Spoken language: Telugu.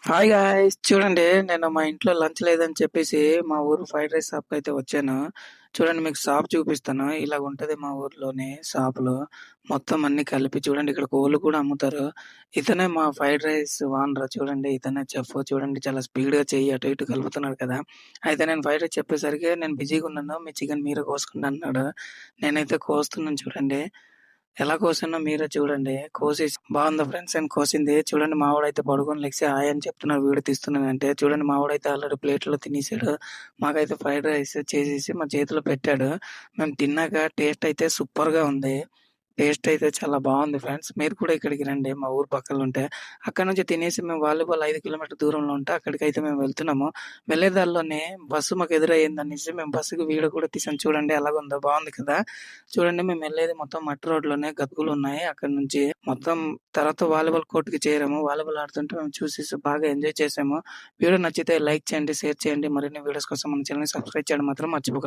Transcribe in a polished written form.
Hi guys! చూడండి నేను మా ఇంట్లో లంచ్ లేదని చెప్పేసి మా ఊరు ఫ్రైడ్ రైస్ షాప్‌కయితే వచ్చాను. చూడండి మీకు షాప్ చూపిస్తాను. ఇలాగుంటది మా ఊర్లోని షాపులో. మొత్తం అన్నీ కలిపి చూడండి ఇక్కడ కోళ్ళు కూడా అమ్ముతారు. ఇతనే మా ఫ్రైడ్ రైస్ ఓనర్ చూడండి. ఇతనే చెఫ్ చూడండి చాలా స్పీడ్‌గా చెయ్యి అటు ఇటు కలుపుతున్నాడు కదా! అయితే నేను ఫ్రైడ్ రైస్ చెప్పేసరికి నేను బిజీగున్నాను. మీ చికెన్ మీరే కోసుకోండి అన్నాడు. నేనైతే కోస్తున్నాను చూడండి. ఎలా కోసానో మీరే చూడండి. కోసేసి బావుందా ఫ్రెండ్స్ అని కోసింది. చూడండి మావోడైతే పడుకొని లెగిసి హాయ్ అని చెప్తున్నాడు వీడియో తీస్తున్నానంటే. చూడండి మావోడైతే ఆల్రెడీ ప్లేట్‌లో తినేసాడు. మాకైతే ఫ్రైడ్ రైస్ చేసేసి మా చేతిలో పెట్టాడు. మేము తిన్నాక టేస్ట్ అయితే సూపర్‌గా ఉంది. టేస్ట్ అయితే చాలా బావుంది ఫ్రెండ్స్. మీరు కూడా ఇక్కడికి రండి మా ఊరు పక్కలుంటే. అక్కడి నుంచి తినేసి మేము వాలీబాల్ 5 కిలోమీటర్ల దూరంలో ఉంటే అక్కడికైతే మేము వెళ్తున్నాము. వెళ్ళే దారిలోనే బస్సు మాకు ఎదురయ్యిందనేసి మేము బస్సుకి వీడియో కూడా తీసాం చూడండి ఎలాగుందో బావుంది కదా! చూడండి మేమెళ్ళేది మొత్తం మట్టి రోడ్‌లోనే గతుకులున్నాయి. అక్కడి నుంచి మొత్తం తర్వాత వాలీబాల్ కోర్ట్‌కి చేరాము. వాలీబాల్ ఆడుతుంటే మేము చూసేసి బాగా ఎంజాయ్ చేసాము. వీడియో నచ్చితే లైక్ చేయండి, షేర్ చేయండి. మరిన్ని వీడియోస్ కోసం మన ఛానెల్‌ని సబ్స్క్రైబ్ చేయడం మాత్రం మర్చిపోకండి.